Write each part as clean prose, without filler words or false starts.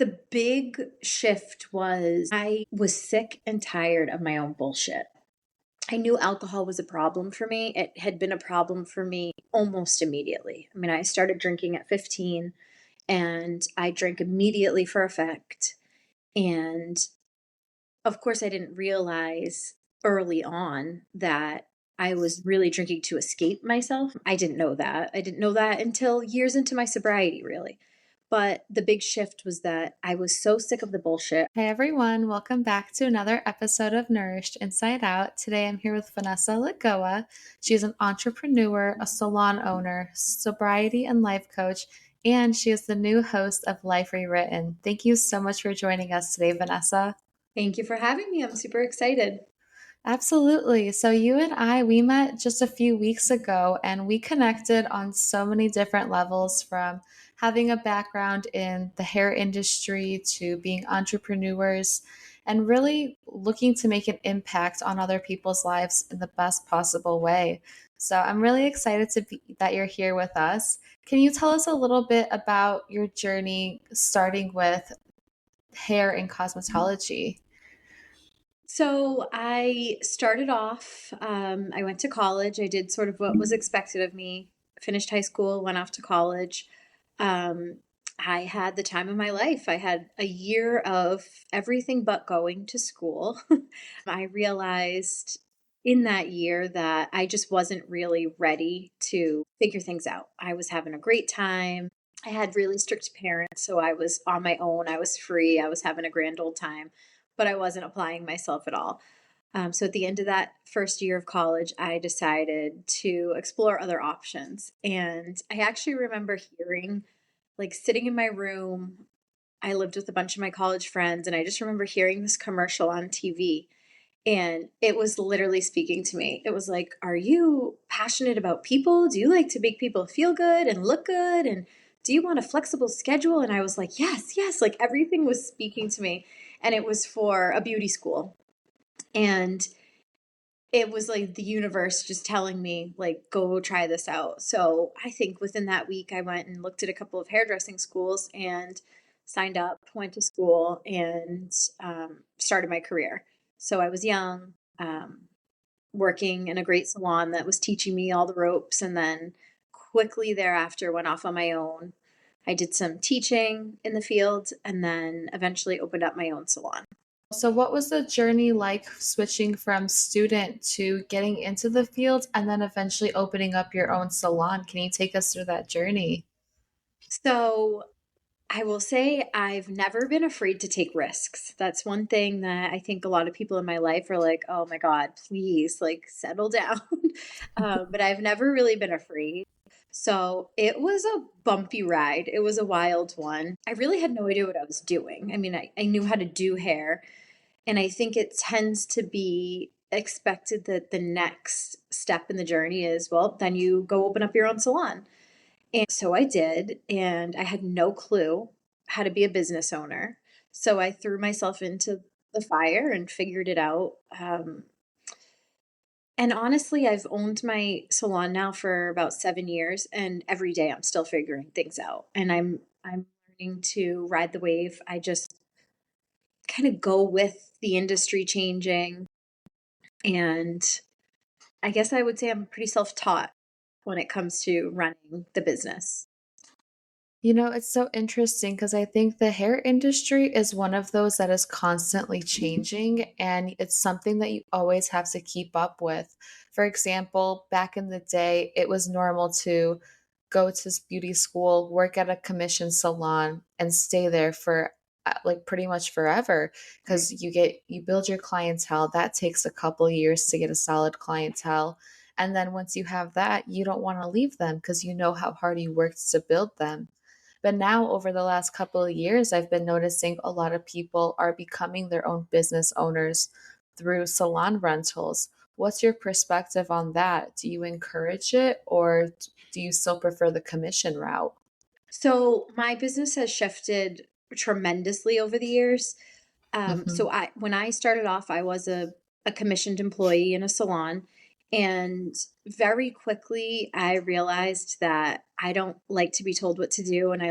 The big shift was I was sick and tired of my own bullshit. I knew alcohol was a problem for me. It had been a problem for me almost immediately. I mean, I started drinking at 15 and I drank immediately for effect. And of course, I didn't realize early on that I was really drinking to escape myself. I didn't know that. I didn't know that until years into my sobriety, really. But the big shift was that I was so sick of the bullshit. Hey everyone, welcome back to another episode of Nourished Inside Out. Today I'm here with Vanessa Lagoa. She's an entrepreneur, a salon owner, sobriety and life coach, and she is the new host of Life Rewritten. Thank you so much for joining us today, Vanessa. Thank you for having me. I'm super excited. Absolutely. So you and we met just a few weeks ago and we connected on so many different levels from having a background in the hair industry to being entrepreneurs and really looking to make an impact on other people's lives in the best possible way. So I'm really excited that you're here with us. Can you tell us a little bit about your journey starting with hair and cosmetology? So I started off, I went to college. I did sort of what was expected of me, finished high school, went off to college. Um, I had the time of my life. I had a year of everything but going to school. I realized in that year that I just wasn't really ready to figure things out. I was having a great time. I had really strict parents, so I was on my own. I was free. I was having a grand old time, but I wasn't applying myself at all. So at the end of that first year of college, I decided to explore other options. And I actually remember hearing, like, sitting in my room, I lived with a bunch of my college friends, and I just remember hearing this commercial on TV. And it was literally speaking to me. It was like, are you passionate about people? Do you like to make people feel good and look good? And do you want a flexible schedule? And I was like, yes, yes. Like everything was speaking to me. And it was for a beauty school. And it was like the universe just telling me, like, go try this out. So I think within that week, I went and looked at a couple of hairdressing schools and signed up, went to school, and started my career. So I was young, working in a great salon that was teaching me all the ropes, and then quickly thereafter went off on my own. I did some teaching in the field and then eventually opened up my own salon. So, what was the journey like switching from student to getting into the field and then eventually opening up your own salon? Can you take us through that journey? So I will say I've never been afraid to take risks. That's one thing that I think a lot of people in my life are like, oh my God, please, like, settle down. But I've never really been afraid. So it was a bumpy ride. It was a wild one. I really had no idea what I was doing. I mean, I knew how to do hair, and I think it tends to be expected that the next step in the journey is, well, then you go open up your own salon. And so I did, and I had no clue how to be a business owner. So I threw myself into the fire and figured it out. And honestly, I've owned my salon now for about 7 years, and every day I'm still figuring things out. And I'm learning to ride the wave. I just kind of go with the industry changing, and I guess I would say I'm pretty self-taught when it comes to running the business. You know, it's so interesting because I think the hair industry is one of those that is constantly changing, and it's something that you always have to keep up with. For example, back in the day, it was normal to go to beauty school, work at a commission salon, and stay there for like pretty much forever because you build your clientele. That takes a couple years to get a solid clientele. And then once you have that, you don't want to leave them because you know how hard you worked to build them. But now, over the last couple of years, I've been noticing a lot of people are becoming their own business owners through salon rentals. What's your perspective on that? Do you encourage it or do you still prefer the commission route? So my business has shifted tremendously over the years. Hmm. When I started off, I was a commissioned employee in a salon. And very quickly, I realized that I don't like to be told what to do. And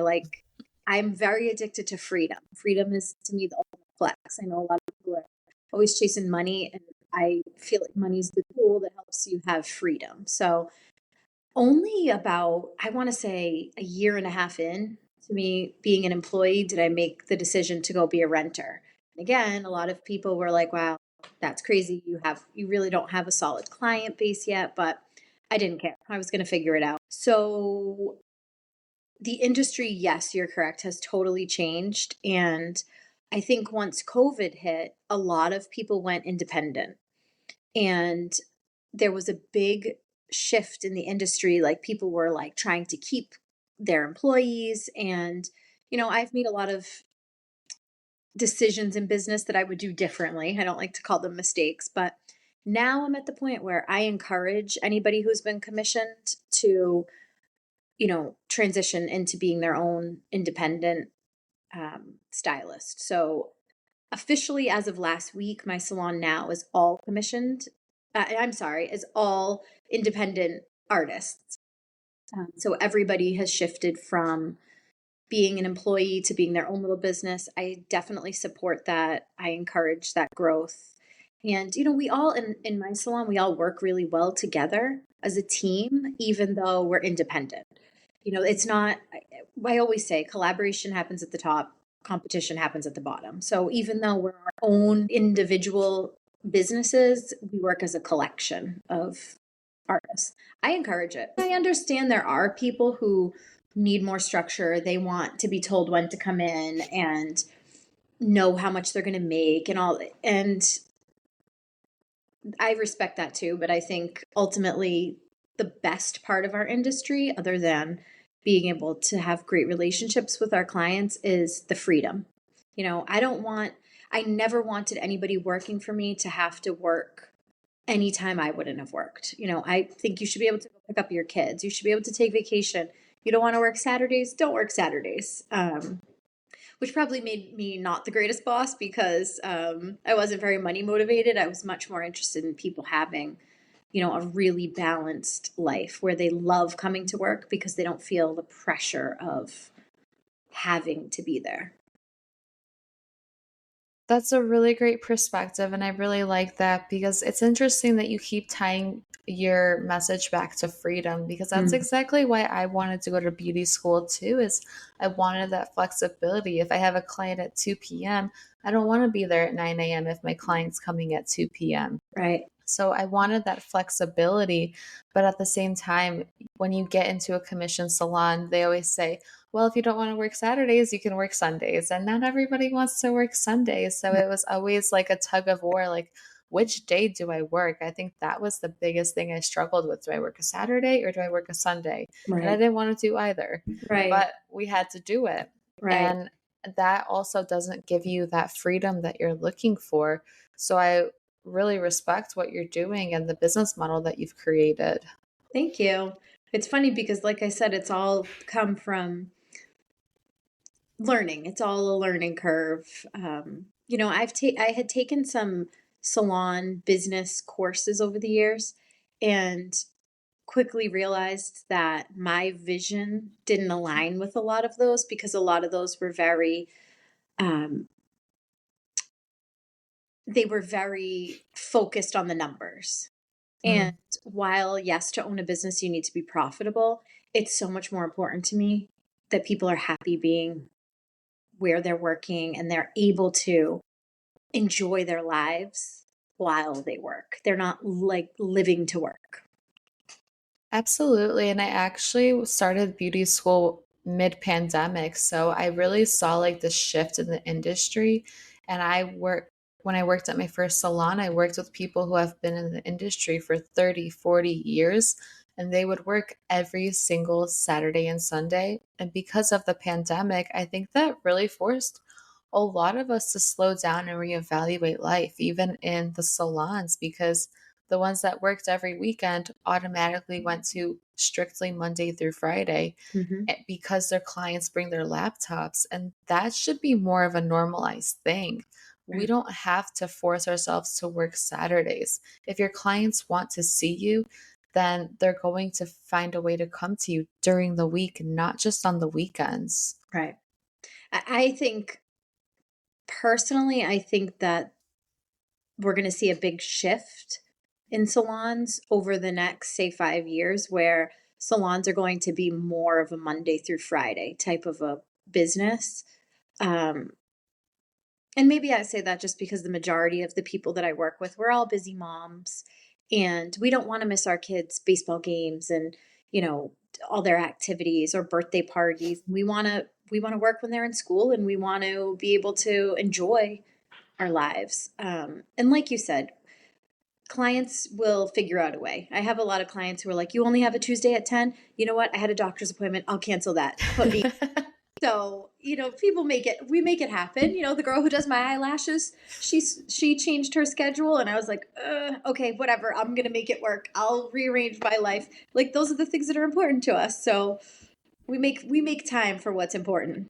I'm very addicted to freedom. Freedom is to me the ultimate flex. I know a lot of people are always chasing money, and I feel like money's the tool that helps you have freedom. So only about, I want to say, a year and a half in to me being an employee, did I make the decision to go be a renter. And again, a lot of people were like, wow, that's crazy. You really don't have a solid client base yet, but I didn't care. I was going to figure it out. So the industry, yes, you're correct, has totally changed. And I think once COVID hit, a lot of people went independent. And there was a big shift in the industry. Like people were like trying to keep their employees. And, I've made a lot of decisions in business that I would do differently. I don't like to call them mistakes, but now I'm at the point where I encourage anybody who's been commissioned to, transition into being their own independent stylist. So officially, as of last week, my salon now is all commissioned. I'm sorry, is all independent artists. So everybody has shifted from being an employee to being their own little business. I definitely support that. I encourage that growth. And, we all in my salon, we all work really well together as a team, even though we're independent. It's not, I always say collaboration happens at the top, competition happens at the bottom. So even though we're our own individual businesses, we work as a collection of artists. I encourage it. I understand there are people who need more structure. They want to be told when to come in and know how much they're going to make and all. And I respect that too. But I think ultimately the best part of our industry, other than being able to have great relationships with our clients, is the freedom. I never wanted anybody working for me to have to work anytime I wouldn't have worked. I think you should be able to go pick up your kids. You should be able to take vacation. You don't want to work Saturdays? Don't work Saturdays. Which probably made me not the greatest boss because I wasn't very money motivated. I was much more interested in people having, a really balanced life where they love coming to work because they don't feel the pressure of having to be there. That's a really great perspective, and I really like that because it's interesting that you keep tying your message back to freedom because that's Mm, exactly why I wanted to go to beauty school too is I wanted that flexibility. If I have a client at 2 p.m., I don't want to be there at 9 a.m. if my client's coming at 2 p.m. right. So I wanted that flexibility, but at the same time, when you get into a commission salon, they always say, well, if you don't want to work Saturdays, you can work Sundays. And not everybody wants to work Sundays. So it was always like a tug of war, like, which day do I work? I think that was the biggest thing I struggled with. Do I work a Saturday or do I work a Sunday? And I Right. didn't want to do either, Right. but we had to do it. Right. And that also doesn't give you that freedom that you're looking for. So I really respect what you're doing and the business model that you've created. Thank you. It's funny because, like I said, it's all come from learning. It's all a learning curve. I had taken some salon business courses over the years and quickly realized that my vision didn't align with a lot of those because a lot of those were um, very focused on the numbers. And Mm. while, yes, to own a business, you need to be profitable, it's so much more important to me that people are happy being where they're working and they're able to enjoy their lives while they work. They're not like living to work. Absolutely. And I actually started beauty school mid-pandemic. So I really saw like the shift in the industry. And when I worked at my first salon, I worked with people who have been in the industry for 30, 40 years. And they would work every single Saturday and Sunday. And because of the pandemic, I think that really forced a lot of us to slow down and reevaluate life, even in the salons, because the ones that worked every weekend automatically went to strictly Monday through Friday Hmm. because their clients bring their laptops. And that should be more of a normalized thing. We Right. don't have to force ourselves to work Saturdays. If your clients want to see you, then they're going to find a way to come to you during the week, not just on the weekends. Right. I think personally, I think that we're going to see a big shift in salons over the next, say, 5 years, where salons are going to be more of a Monday through Friday type of a business. Um, and maybe I say that just because the majority of the people that I work with, we're all busy moms and we don't want to miss our kids' baseball games and, you know, all their activities or birthday parties. We want to work when they're in school, and we want to be able to enjoy our lives. And like you said, clients will figure out a way. I have a lot of clients who are like, you only have a Tuesday at 10. You know what? I had a doctor's appointment. I'll cancel that. Put me. So, people we make it happen. The girl who does my eyelashes, she changed her schedule, and I was like, okay, whatever. I'm going to make it work. I'll rearrange my life. Like, those are the things that are important to us. So we make time for what's important.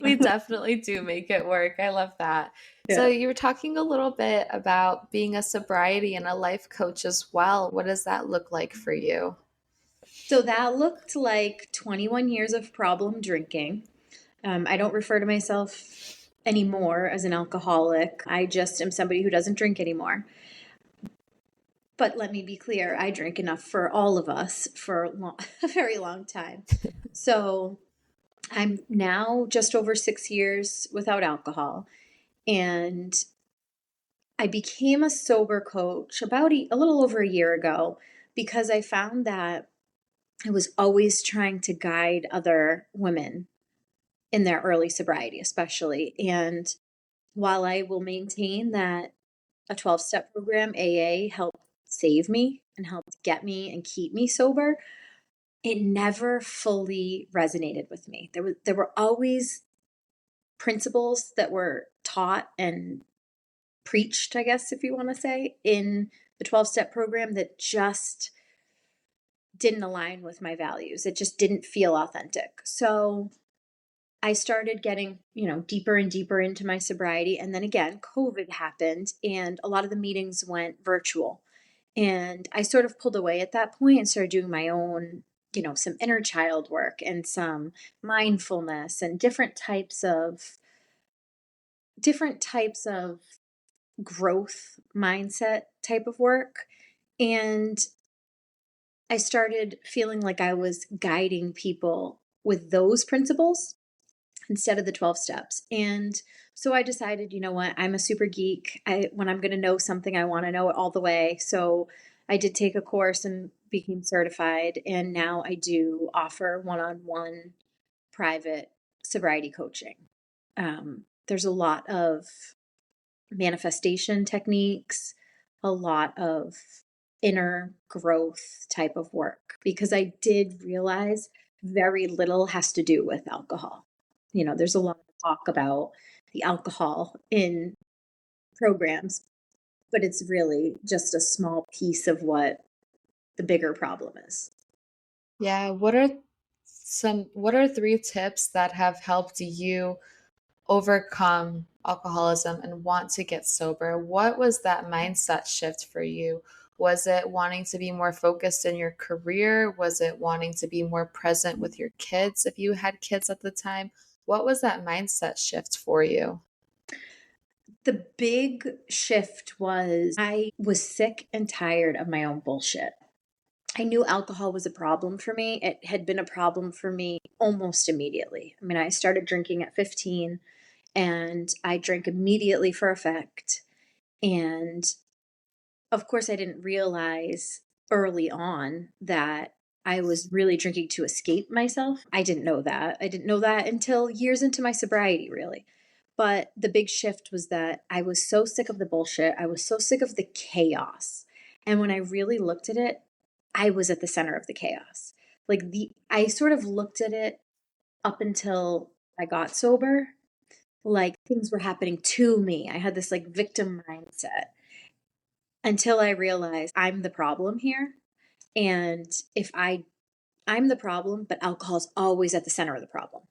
We definitely do make it work. I love that. So, Yeah. you were talking a little bit about being a sobriety and a life coach as well. What does that look like for you? So that looked like 21 years of problem drinking. I don't refer to myself anymore as an alcoholic. I just am somebody who doesn't drink anymore. But let me be clear, I drink enough for all of us for a very long time. So I'm now just over 6 years without alcohol. And I became a sober coach about a little over a year ago because I found that I was always trying to guide other women in their early sobriety, especially. And while I will maintain that a 12-step program, AA, helped save me and helped get me and keep me sober, it never fully resonated with me. There were always principles that were taught and preached, I guess, if you want to say, in the 12-step program that just didn't align with my values. It just didn't feel authentic. So I started getting, deeper and deeper into my sobriety. And then again, COVID happened and a lot of the meetings went virtual. And I sort of pulled away at that point and started doing my own, some inner child work and some mindfulness and different types of growth mindset type of work. And I started feeling like I was guiding people with those principles instead of the 12 steps. And so I decided, you know what, I'm a super geek. When I'm going to know something, I want to know it all the way. So I did take a course and became certified. And now I do offer one-on-one private sobriety coaching. There's a lot of manifestation techniques, a lot of inner growth type of work, because I did realize very little has to do with alcohol. There's a lot of talk about the alcohol in programs, but it's really just a small piece of what the bigger problem is. Yeah, what are three tips that have helped you overcome alcoholism and want to get sober? What was that mindset shift for you? Was it wanting to be more focused in your career? Was it wanting to be more present with your kids if you had kids at the time? What was that mindset shift for you? The big shift was I was sick and tired of my own bullshit. I knew alcohol was a problem for me. It had been a problem for me almost immediately. I mean, I started drinking at 15 and I drank immediately for effect. And of course, I didn't realize early on that I was really drinking to escape myself. I didn't know that. I didn't know that until years into my sobriety, really. But the big shift was that I was so sick of the bullshit. I was so sick of the chaos. And when I really looked at it, I was at the center of the chaos. I sort of looked at it up until I got sober, like things were happening to me. I had this like victim mindset until I realized I'm the problem here. And I'm the problem, but alcohol's always at the center of the problem.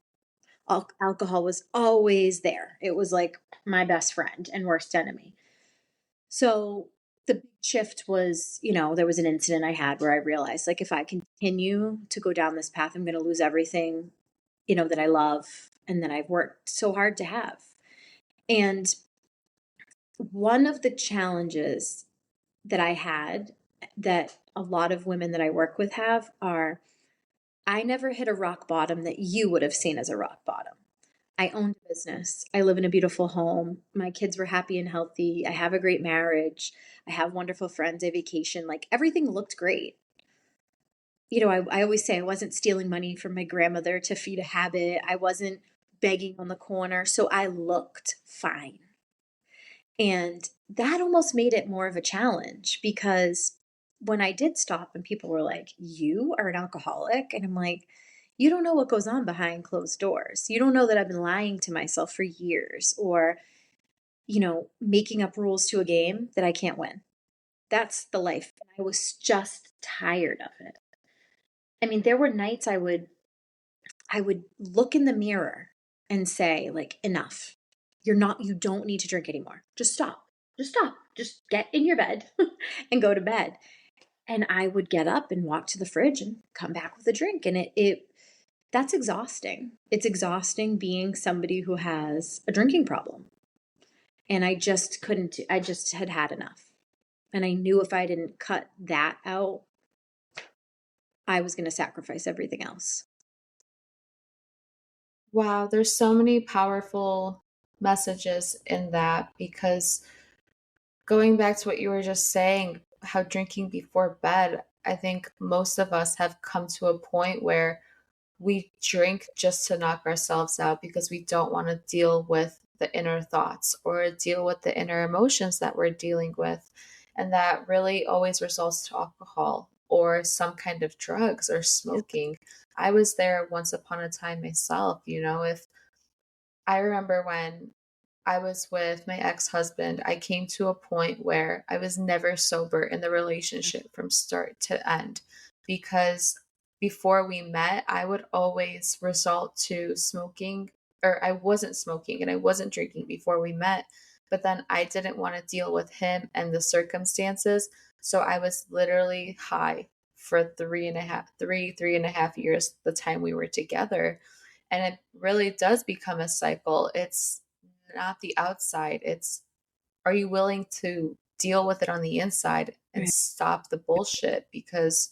Alcohol was always there. It was like my best friend and worst enemy. So the big shift was, there was an incident I had where I realized, like, if I continue to go down this path, I'm going to lose everything, that I love. and that I've worked so hard to have. And one of the challenges that I had, that a lot of women that I work with have, are I never hit a rock bottom that you would have seen as a rock bottom. I owned a business. I live in a beautiful home. My kids were happy and healthy. I have a great marriage. I have wonderful friends. I vacation. Like everything looked great. I always say I wasn't stealing money from my grandmother to feed a habit. I wasn't begging on the corner. So I looked fine. And that almost made it more of a challenge because when I did stop and people were like, "You are an alcoholic?" And I'm like, "You don't know what goes on behind closed doors. You don't know that I've been lying to myself for years or, making up rules to a game that I can't win." That's the life. And I was just tired of it. I mean, there were nights I would look in the mirror and say, like, enough. You don't need to drink anymore. Just stop. Just stop. Just get in your bed and go to bed. And I would get up and walk to the fridge and come back with a drink. And that's exhausting. It's exhausting being somebody who has a drinking problem. And I just couldn't, I just had had enough. And I knew if I didn't cut that out, I was going to sacrifice everything else. Wow, there's so many powerful messages in that because going back to what you were just saying, how drinking before bed, I think most of us have come to a point where we drink just to knock ourselves out because we don't want to deal with the inner thoughts or deal with the inner emotions that we're dealing with. And that really always results to alcohol or some kind of drugs or Yeah. smoking. I was there once upon a time myself, if I remember when I was with my ex-husband, I came to a point where I was never sober in the relationship from start to end because before we met, I would always resort to smoking, or I wasn't smoking and I wasn't drinking before we met, but then I didn't want to deal with him and the circumstances. So I was literally high for 3.5 years, the time we were together. And it really does become a cycle. It's not the outside. It's, are you willing to deal with it on the inside and Right. stop the bullshit? Because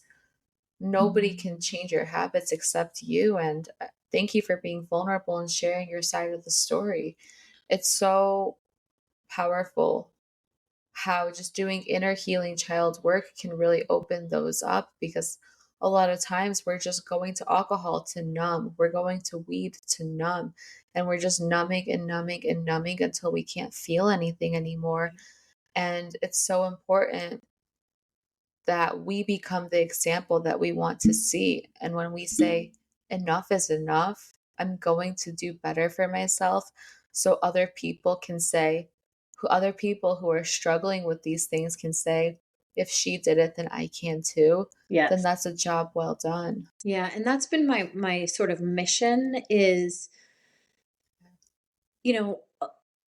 nobody can change your habits except you. And thank you for being vulnerable and sharing your side of the story. It's so powerful how just doing inner healing child work can really open those up, because a lot of times we're just going to alcohol to numb, we're going to weed to numb, and we're just numbing and numbing and numbing until we can't feel anything anymore. And it's so important that we become the example that we want to see. And when we say, enough is enough, I'm going to do better for myself, so other people can say, who other people who are struggling with these things can say, if she did it, then I can too, then Yes. that's a job well done. Yeah, and that's been my sort of mission is, you know, uh,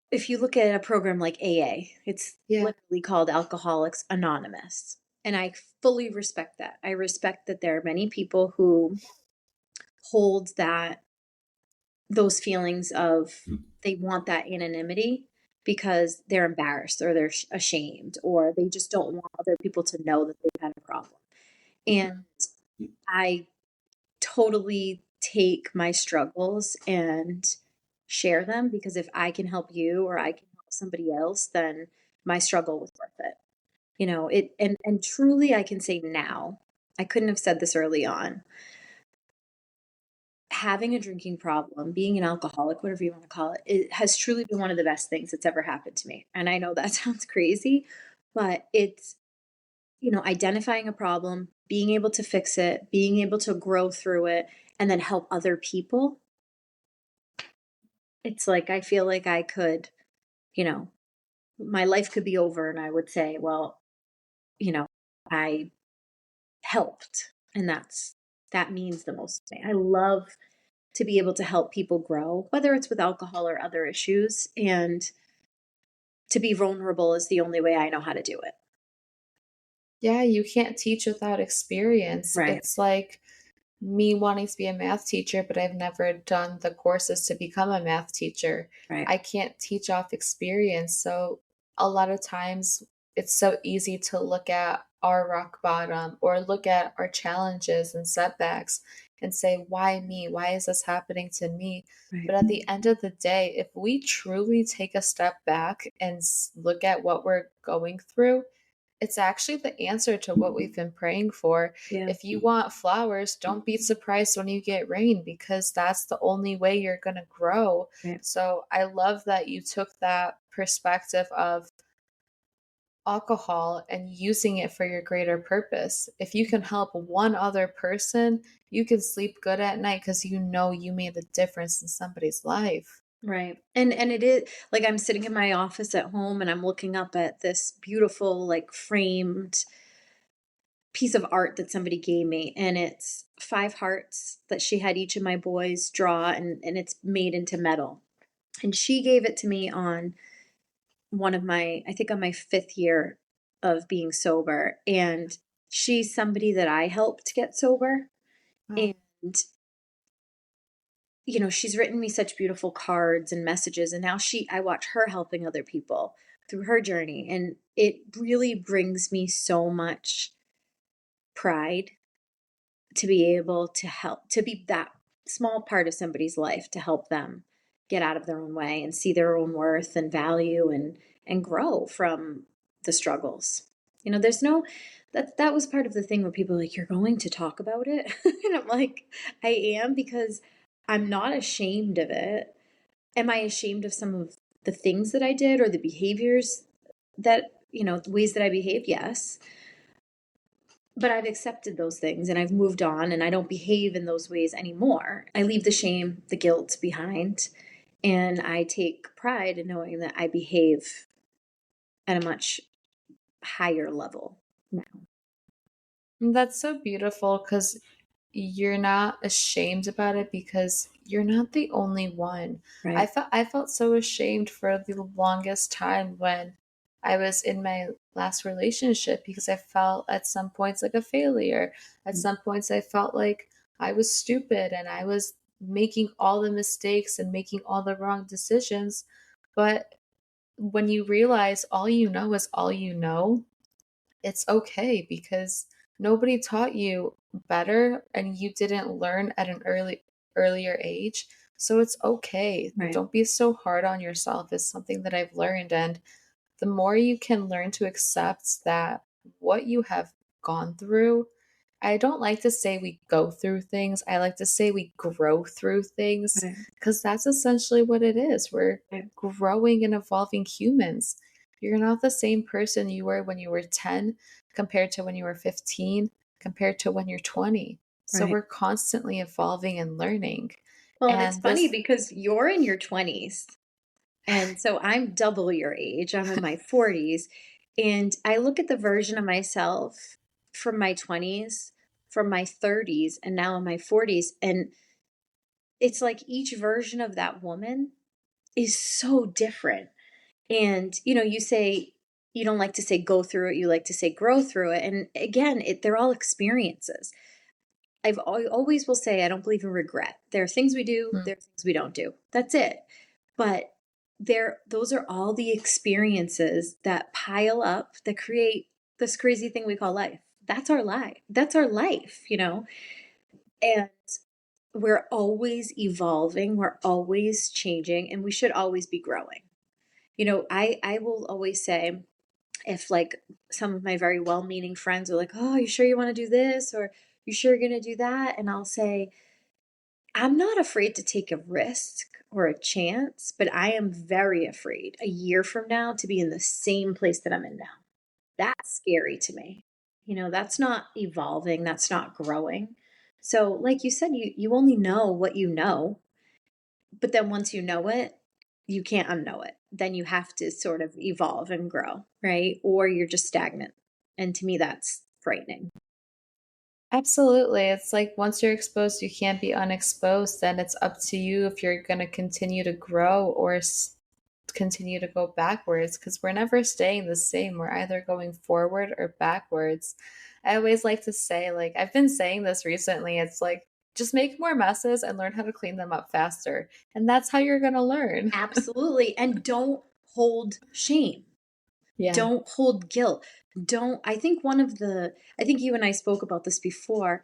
if you look at a program like AA, it's Yeah. literally called Alcoholics Anonymous. And I fully respect that. I respect that there are many people who hold those feelings of they want that anonymity because they're embarrassed or they're ashamed or they just don't want other people to know that they've had a problem. And Mhm. I totally take my struggles and share them because if I can help you or I can help somebody else, then my struggle was worth it. And truly I can say now, I couldn't have said this early on. Having a drinking problem, being an alcoholic, whatever you want to call it, it has truly been one of the best things that's ever happened to me. And I know that sounds crazy, but it's, identifying a problem, being able to fix it, being able to grow through it, and then help other people. It's like I feel like I could, you know, my life could be over and I would say, well, you know, I helped. And that means the most to me. I love to be able to help people grow, whether it's with alcohol or other issues. And to be vulnerable is the only way I know how to do it. Yeah, you can't teach without experience. Right. It's like me wanting to be a math teacher, but I've never done the courses to become a math teacher. Right. I can't teach off experience. So a lot of times it's so easy to look at our rock bottom or look at our challenges and setbacks and say, why me? Why is this happening to me? Right. But at the end of the day, if we truly take a step back and look at what we're going through, it's actually the answer to what we've been praying for. Yeah. If you want flowers, don't be surprised when you get rain because that's the only way you're going to grow. Right. So I love that you took that perspective of alcohol and using it for your greater purpose. If you can help one other person, you can sleep good at night because you know you made a difference in somebody's life. Right. And it is like I'm sitting in my office at home and I'm looking up at this beautiful, like framed piece of art that somebody gave me. And it's 5 hearts that she had each of my boys draw, and it's made into metal. And she gave it to me on I think on my 5th year of being sober. And she's somebody that I helped get sober. Wow. And she's written me such beautiful cards and messages, and now I watch her helping other people through her journey, and it really brings me so much pride to be able to help, to be that small part of somebody's life, to help them get out of their own way and see their own worth and value, and grow from the struggles. There's no that was part of the thing where people are like, you're going to talk about it. And I'm like, I am, because I'm not ashamed of it. Am I ashamed of some of the things that I did or the behaviors that, the ways that I behaved? Yes. But I've accepted those things and I've moved on, and I don't behave in those ways anymore. I leave the shame, the guilt behind, and I take pride in knowing that I behave at a much higher level now. And that's so beautiful because you're not ashamed about it because you're not the only one. Right. I felt so ashamed for the longest time when I was in my last relationship because I felt at some points like a failure. At some points I felt like I was stupid and I was making all the mistakes and making all the wrong decisions. But when you realize all you know is all you know, it's okay because nobody taught you better and you didn't learn at an earlier age. So it's okay. Right. Don't be so hard on yourself is something that I've learned. And the more you can learn to accept that what you have gone through, I don't like to say we go through things. I like to say we grow through things Right. because that's essentially what it is. We're Right. growing and evolving humans. You're not the same person you were when you were 10 compared to when you were 15, compared to when you're 20. So Right. we're constantly evolving and learning. Well, and it's And funny this, because you're in your 20s. And so I'm double your age. I'm in my 40s. And I look at the version of myself from my 20s, from my 30s, and now in my 40s. And it's like each version of that woman is so different. And, you say, you don't like to say go through it, you like to say grow through it. And again, they're all experiences. Always will say, I don't believe in regret. There are things we do, hmm, there are things we don't do. That's it. But those are all the experiences that pile up, that create this crazy thing we call life. That's our life. That's our life. And we're always evolving, we're always changing, and we should always be growing. I will always say, if like some of my very well-meaning friends are like, "Oh, you sure you want to do this?" or "You sure you're going to do that?" And I'll say, I'm not afraid to take a risk or a chance, but I am very afraid a year from now to be in the same place that I'm in now. That's scary to me. That's not evolving, that's not growing. So, like you said, you only know what you know, but then once you know it, you can't unknow it. Then you have to sort of evolve and grow, right? Or you're just stagnant. And to me, that's frightening. absolutely. It's like once you're exposed, you can't be unexposed. Then it's up to you if you're going to continue to grow or continue to go backwards because we're never staying the same. We're either going forward or backwards. I always like to say, like, I've been saying this recently, it's like, just make more messes and learn how to clean them up faster. And that's how you're going to learn. Absolutely. And don't hold shame. Yeah. Don't hold guilt. Don't, I think I think you and I spoke about this before.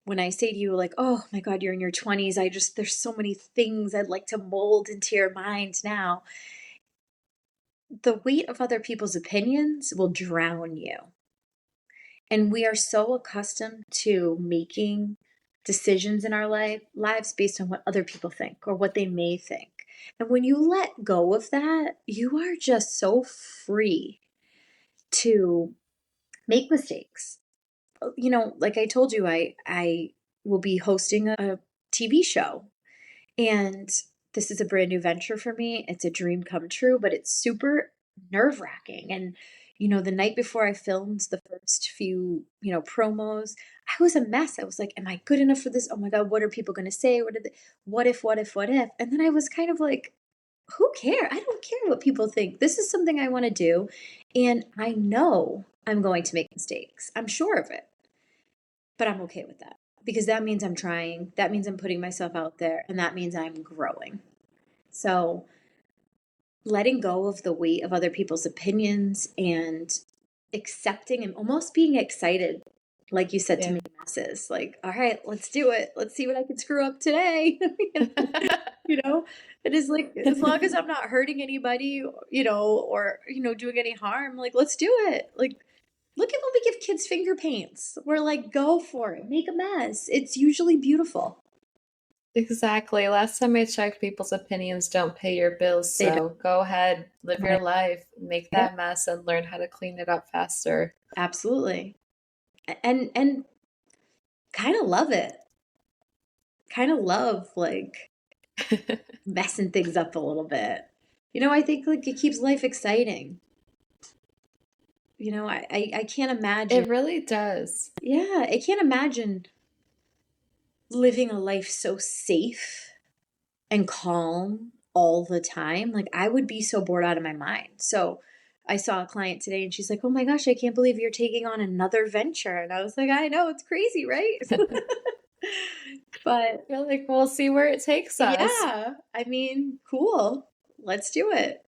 When I say to you, like, oh my God, you're in your 20s, there's so many things I'd like to mold into your mind now. The weight of other people's opinions will drown you. And we are so accustomed to making decisions in our lives based on what other people think or what they may think. And when you let go of that, you are just so free to make mistakes. Like I told you, I will be hosting a TV show, and this is a brand new venture for me. It's a dream come true, but it's super nerve-wracking. And the night before I filmed the first few, promos, I was a mess. I was like, am I good enough for this? Oh my God, what are people going to say? What if, what if, what if? And then I was kind of like, who cares? I don't care what people think. This is something I want to do. And I know I'm going to make mistakes. I'm sure of it, but I'm okay with that because that means I'm trying. That means I'm putting myself out there, and that means I'm growing. So, letting go of the weight of other people's opinions and accepting and almost being excited, like you said, to Yeah. make messes. Like, all right, let's do it. Let's see what I can screw up today. you know, it is like, as long as I'm not hurting anybody, or, doing any harm, like, let's do it. Like, look at when we give kids finger paints. We're like, go for it, make a mess. It's usually beautiful. Exactly. Last time I checked, people's opinions don't pay your bills. They don't. So go ahead, live your Right. life, make Yep, that mess, and learn how to clean it up faster. absolutely. And kind of love it. Kind of love like messing things up a little bit. I think like it keeps life exciting. I can't imagine. It really does. Yeah, I can't imagine living a life so safe and calm all the time. Like I would be so bored out of my mind. So I saw a client today and she's like, "Oh my gosh, I can't believe you're taking on another venture." And I was like, "I know, it's crazy, right?" But You're like, we'll see where it takes us. yeah, I mean, cool. Let's do it.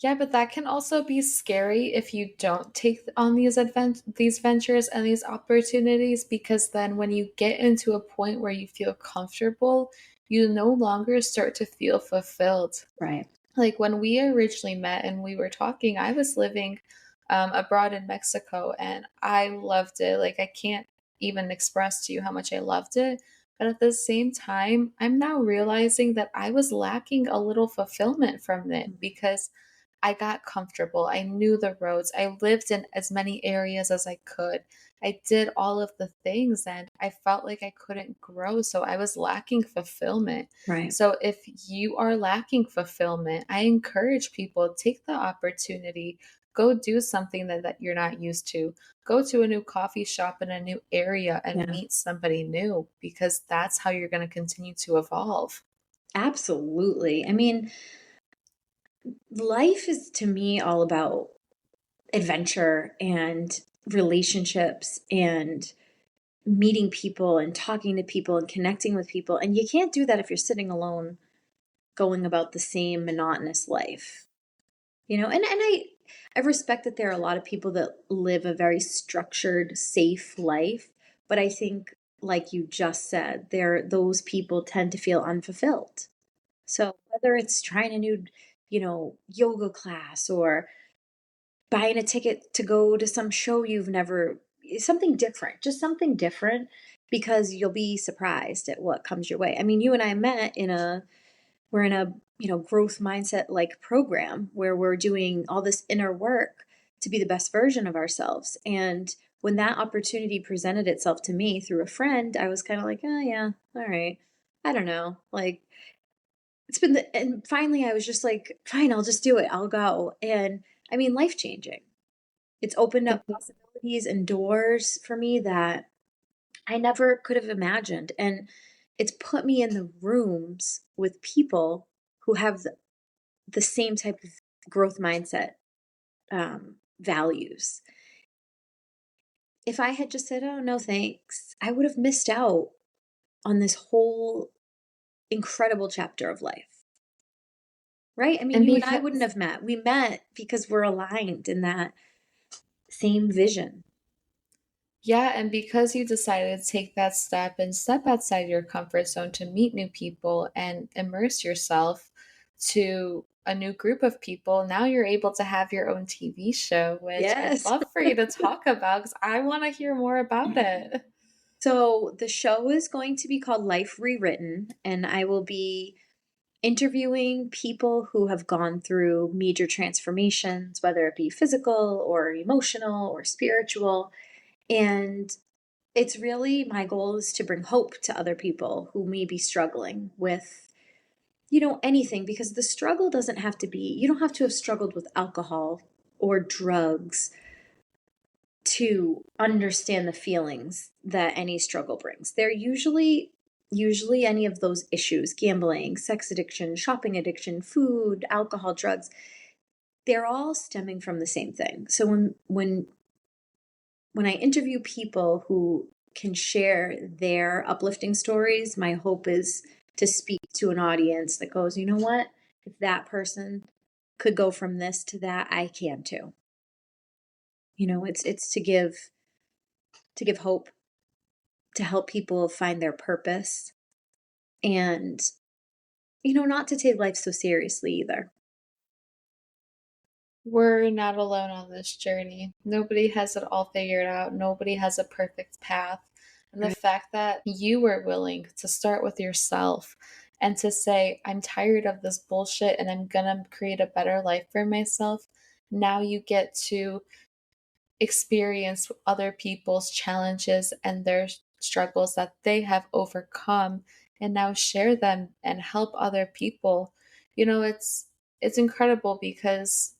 Yeah, but that can also be scary if you don't take on these ventures and these opportunities, because then when you get into a point where you feel comfortable, you no longer start to feel fulfilled. Right. Like when we originally met and we were talking, I was living abroad in Mexico and I loved it. Like I can't even express to you how much I loved it. But at the same time, I'm now realizing that I was lacking a little fulfillment from it because I got comfortable. I knew the roads. I lived in as many areas as I could. I did all of the things and I felt like I couldn't grow. So I was lacking fulfillment. Right. So if you are lacking fulfillment, I encourage people take the opportunity, go do something that you're not used to. Go to a new coffee shop in a new area and Yeah. meet somebody new, because that's how you're going to continue to evolve. Absolutely. I mean, life is to me all about adventure and relationships and meeting people and talking to people and connecting with people. And you can't do that if you're sitting alone going about the same monotonous life. And I respect that there are a lot of people that live a very structured, safe life, but I think like you just said, those people tend to feel unfulfilled. So whether it's trying a new, yoga class or buying a ticket to go to some show you've never, something different, just something different, because you'll be surprised at what comes your way. I mean, you and I met we're in a, growth mindset like program where we're doing all this inner work to be the best version of ourselves. And when that opportunity presented itself to me through a friend, I was kind of like, oh yeah, all right. I don't know. Like and finally I was just like, fine, I'll just do it. I'll go. And I mean, life changing. It's opened up possibilities and doors for me that I never could have imagined. And it's put me in the rooms with people who have the same type of growth mindset values. if I had just said, "Oh, no, thanks," I would have missed out on this whole incredible chapter of life, right? I mean, And you and I wouldn't because have met. We met because we're aligned in that same vision. Yeah, and because you decided to take that step and step outside your comfort zone to meet new people and immerse yourself to a new group of people, now you're able to have your own TV show, which I'd Yes. love for you to talk about because I want to hear more about it. So the show is going to be called Life Rewritten, and I will be interviewing people who have gone through major transformations, whether it be physical or emotional or spiritual. And it's really my goal is to bring hope to other people who may be struggling with, anything, because the struggle doesn't have to be, you don't have to have struggled with alcohol or drugs to understand the feelings that any struggle brings. They're usually any of those issues, gambling, sex addiction, shopping addiction, food, alcohol, drugs, they're all stemming from the same thing. So when I interview people who can share their uplifting stories, my hope is to speak to an audience that goes, "You know what? If that person could go from this to that, I can too." It's to give hope, to help people find their purpose, and not to take life so seriously either. We're not alone on this journey. Nobody has it all figured out. Nobody has a perfect path. And the Right. fact that you were willing to start with yourself and to say, I'm tired of this bullshit and I'm gonna create a better life for myself. Now you get to experience other people's challenges and their struggles that they have overcome and now share them and help other people. It's incredible because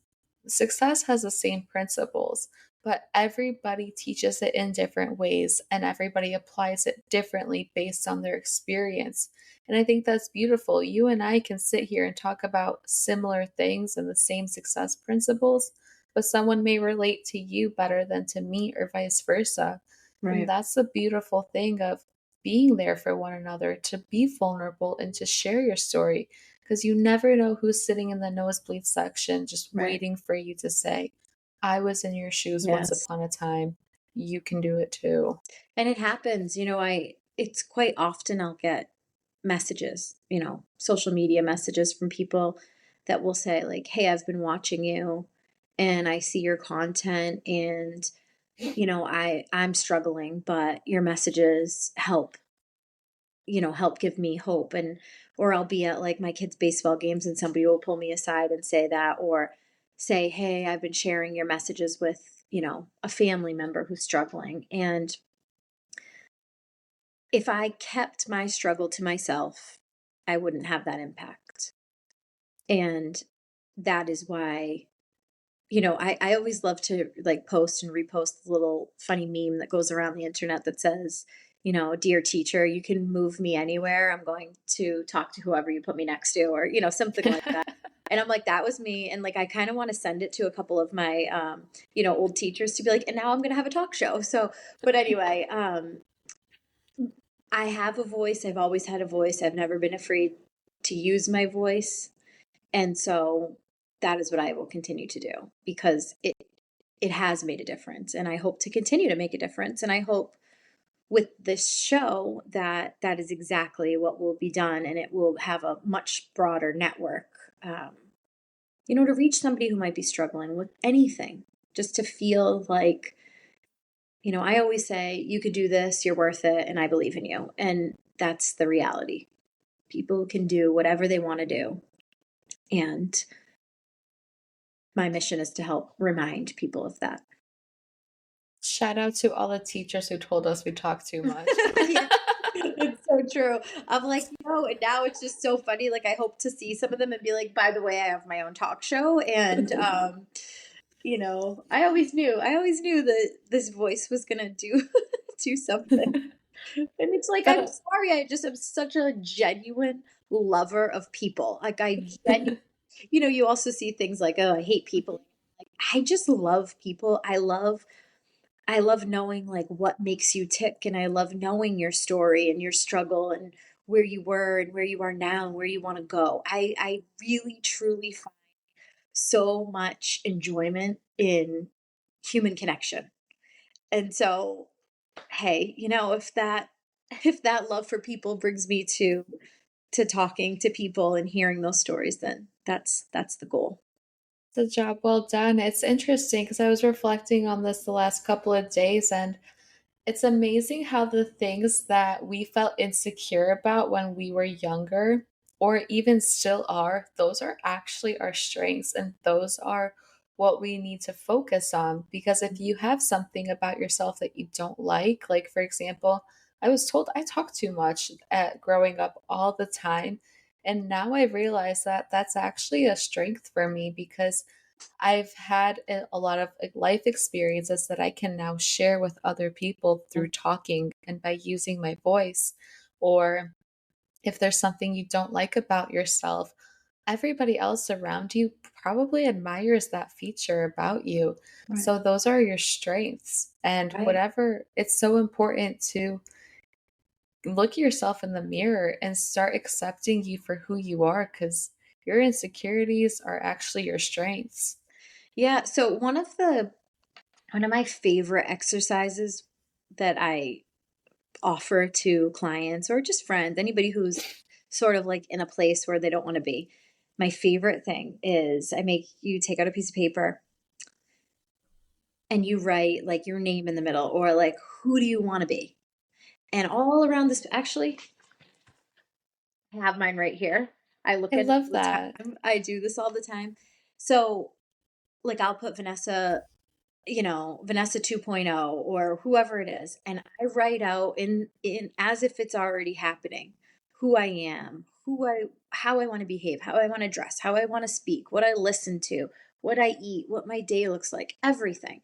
success has the same principles, but everybody teaches it in different ways and everybody applies it differently based on their experience. And I think that's beautiful. You and I can sit here and talk about similar things and the same success principles, but someone may relate to you better than to me, or vice versa. And Right. that's the beautiful thing of being there for one another, to be vulnerable and to share your story, because you never know who's sitting in the nosebleed section just Right. waiting for you to say, I was in your shoes once Yes. upon a time. You can do it too. And it happens, it's quite often I'll get messages, social media messages from people that will say like, "Hey, I've been watching you and I see your content, and I'm struggling, but your messages help give me hope." And or I'll be at like my kids' baseball games and somebody will pull me aside and say that, or say, "Hey, I've been sharing your messages with, a family member who's struggling." And if I kept my struggle to myself, I wouldn't have that impact. And that is why, I always love to like post and repost the little funny meme that goes around the internet that says, "Dear teacher, you can move me anywhere. I'm going to talk to whoever you put me next to," or, something like that. And I'm like, that was me. And like, I kind of want to send it to a couple of my, old teachers to be like, and now I'm going to have a talk show. So, but anyway, I have a voice. I've always had a voice. I've never been afraid to use my voice. And so that is what I will continue to do because it has made a difference, and I hope to continue to make a difference. And I hope with this show that that is exactly what will be done, and it will have a much broader network, to reach somebody who might be struggling with anything, just to feel like, I always say, "You could do this, you're worth it, and I believe in you." And that's the reality. People can do whatever they want to do. And my mission is to help remind people of that. Shout out to all the teachers who told us we talk too much. Yeah, it's so true. I'm like, and now it's just so funny. Like, I hope to see some of them and be like, "By the way, I have my own talk show." And, I always knew that this voice was going to do, do something. And it's like, I'm But sorry. I just am such a genuine lover of people. Like, you also see things like, "Oh, I hate people." Like, I just love people. I love knowing like what makes you tick, and I love knowing your story and your struggle and where you were and where you are now and where you want to go. I really truly find so much enjoyment in human connection. And so, hey, if that love for people brings me to talking to people and hearing those stories, then that's the goal. The job well done. It's interesting because I was reflecting on this the last couple of days, and it's amazing how the things that we felt insecure about when we were younger, or even still are, those are actually our strengths, and those are what we need to focus on. Because if you have something about yourself that you don't like for example, I was told I talk too much at growing up all the time. And now I realize that that's actually a strength for me because I've had a lot of life experiences that I can now share with other people through talking and by using my voice. Or if there's something you don't like about yourself, everybody else around you probably admires that feature about you. Right. So those are your strengths. And Right. whatever, it's so important to look at yourself in the mirror and start accepting you for who you are because your insecurities are actually your strengths. Yeah, so one of my favorite exercises that I offer to clients or just friends, anybody who's sort of like in a place where they don't want to be. My favorite thing is I make you take out a piece of paper and you write like your name in the middle or like who do you want to be? And all around this, actually, I have mine right here. I look I at it love all the that. time. I do this all the time. So, like, I'll put Vanessa 2.0 or whoever it is, and I write out in as if it's already happening, who I am, how I want to behave, how I want to dress, how I want to speak, what I listen to, what I eat, what my day looks like, everything.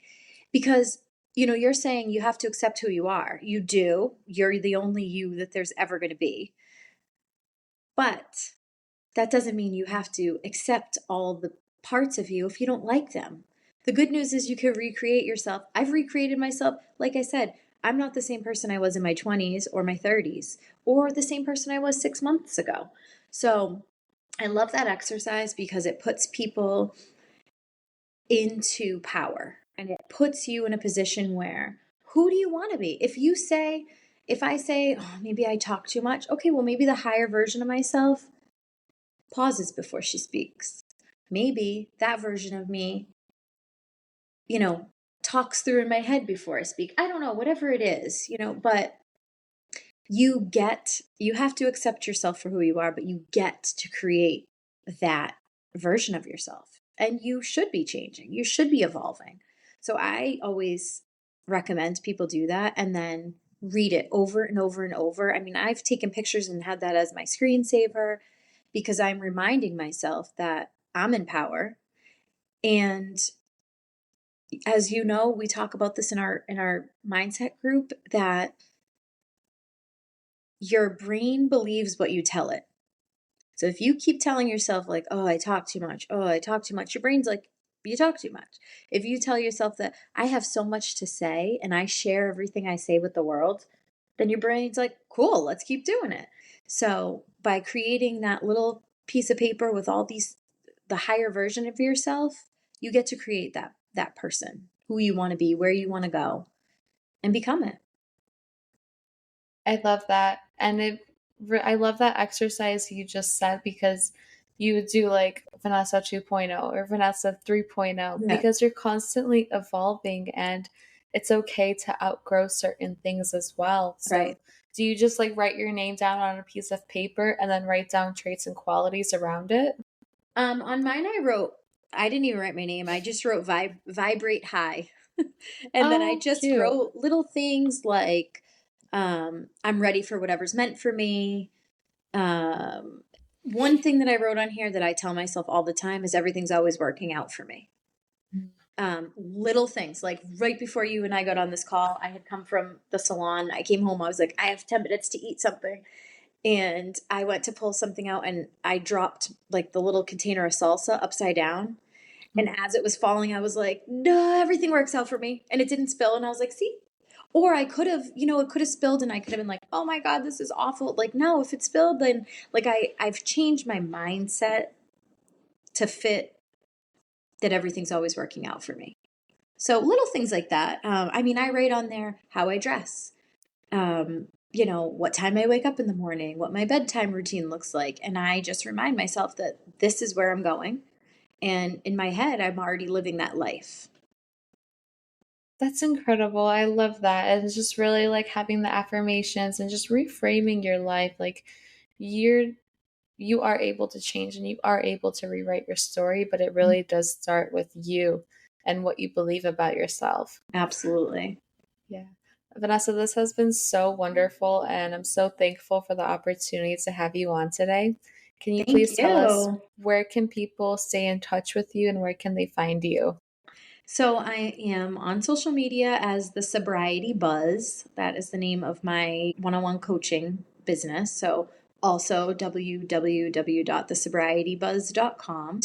Because you're saying you have to accept who you are. You do. You're the only you that there's ever going to be. But that doesn't mean you have to accept all the parts of you if you don't like them. The good news is you can recreate yourself. I've recreated myself. Like I said, I'm not the same person I was in my 20s or my 30s or the same person I was 6 months ago. So I love that exercise because it puts people into power and it puts you in a position where who do you want to be? If I say, oh, maybe I talk too much, okay, well, maybe the higher version of myself pauses before she speaks. Maybe that version of me, you know, talks through in my head before I speak. I don't know, whatever it is, but you have to accept yourself for who you are, but you get to create that version of yourself. And you should be changing, you should be evolving. So I always recommend people do that and then read it over and over and over. I mean, I've taken pictures and had that as my screensaver because I'm reminding myself that I'm in power. And as you know, we talk about this in our mindset group that your brain believes what you tell it. So if you keep telling yourself like, "Oh, I talk too much. Oh, I talk too much." Your brain's like, "You talk too much." If you tell yourself that I have so much to say and I share everything I say with the world, then your brain's like, "Cool, let's keep doing it." So, by creating that little piece of paper with all these the higher version of yourself, you get to create that person, who you want to be, where you want to go, and become it. I love that. And I love that exercise you just said because you would do like Vanessa 2.0 or Vanessa 3.0 Yeah, because you're constantly evolving and it's okay to outgrow certain things as well. So, right. do you just like write your name down on a piece of paper and then write down traits and qualities around it? On mine, I didn't even write my name. I just wrote vibrate high. And then I Oh, just cute. wrote little things like, I'm ready for whatever's meant for me. Um, One thing that I wrote on here that I tell myself all the time is everything's always working out for me. Little things like right before you and I got on this call, I had come from the salon. I came home. I was like, I have 10 minutes to eat something. And I went to pull something out and I dropped like the little container of salsa upside down. And as it was falling, I was like, no, everything works out for me. And it didn't spill. And I was like, see? Or I could have, it could have spilled and I could have been like, oh my God, this is awful. Like, no, if it spilled, then like I've changed my mindset to fit that everything's always working out for me. So little things like that. I write on there how I dress, what time I wake up in the morning, what my bedtime routine looks like. And I just remind myself that this is where I'm going. And in my head, I'm already living that life. That's incredible. I love that. And it's just really like having the affirmations and just reframing your life. Like you're you are able to change and you are able to rewrite your story, but it really does start with you and what you believe about yourself. Absolutely. Yeah. Vanessa, this has been so wonderful, and I'm so thankful for the opportunity to have you on today. Can you Thank please tell us you. where can people stay in touch with you and where can they find you? So I am on social media as the Sobriety Buzz. That is the name of my one-on-one coaching business. So also www.thesobrietybuzz.com.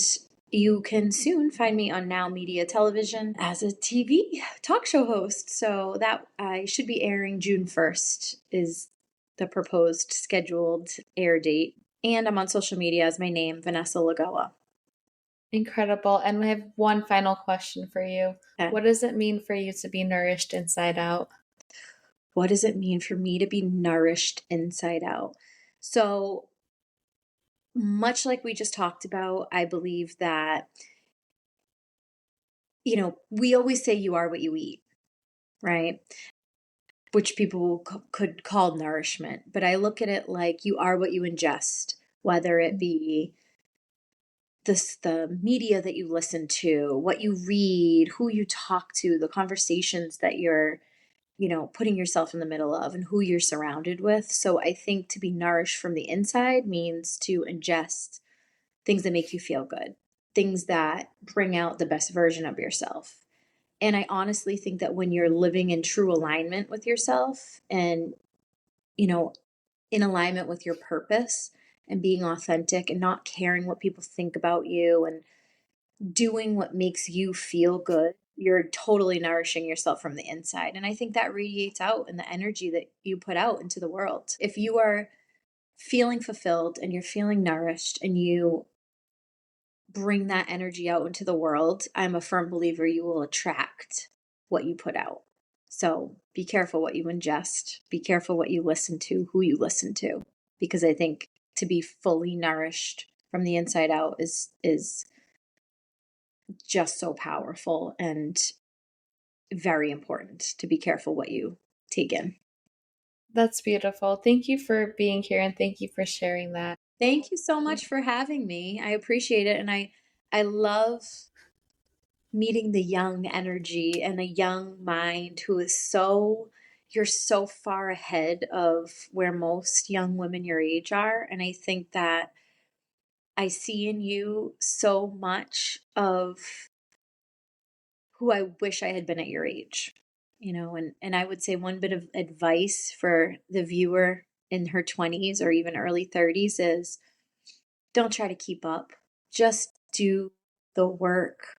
You can soon find me on Now Media Television as a TV talk show host. So that I should be airing June 1st is the proposed scheduled air date. And I'm on social media as my name, Vanessa Lagoa. Incredible. And I have one final question for you. Okay. What does it mean for you to be nourished inside out? What does it mean for me to be nourished inside out? So, much like we just talked about, I believe that, we always say you are what you eat, right? Which people could call nourishment. But I look at it like you are what you ingest, whether it be the media that you listen to, what you read, who you talk to, the conversations that you're putting yourself in the middle of and who you're surrounded with. So I think to be nourished from the inside means to ingest things that make you feel good, things that bring out the best version of yourself. And I honestly think that when you're living in true alignment with yourself and, in alignment with your purpose and being authentic and not caring what people think about you and doing what makes you feel good, you're totally nourishing yourself from the inside. And I think that radiates out in the energy that you put out into the world. If you are feeling fulfilled and you're feeling nourished and you bring that energy out into the world, I'm a firm believer you will attract what you put out. So be careful what you ingest, be careful what you listen to, who you listen to, because I think to be fully nourished from the inside out is just so powerful and very important to be careful what you take in. That's beautiful. Thank you for being here and thank you for sharing that. Thank you so much for having me. I appreciate it. And I love meeting the young energy and a young mind who is you're so far ahead of where most young women your age are. And I think that I see in you so much of who I wish I had been at your age, and I would say one bit of advice for the viewer in her 20s or even early 30s is don't try to keep up. Just do the work.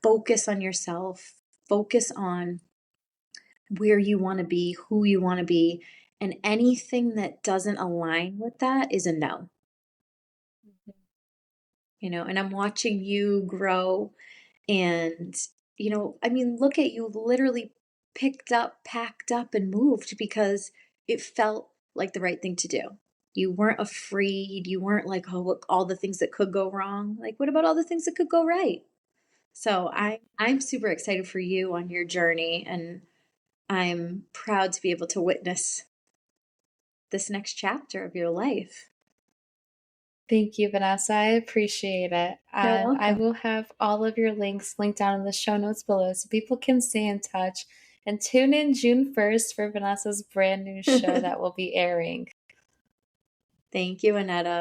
Focus on yourself. Focus on where you want to be, who you want to be, and anything that doesn't align with that is a no. And I'm watching you grow. And, look at you literally picked up, packed up, and moved because it felt like the right thing to do. You weren't afraid. You weren't like, oh, look, all the things that could go wrong. Like, what about all the things that could go right? So I'm super excited for you on your journey, and I'm proud to be able to witness this next chapter of your life. Thank you, Vanessa. I appreciate it. You're And I welcome. will have all of your links linked down in the show notes below so people can stay in touch and tune in June 1st for Vanessa's brand new show that will be airing. Thank you, Annetta.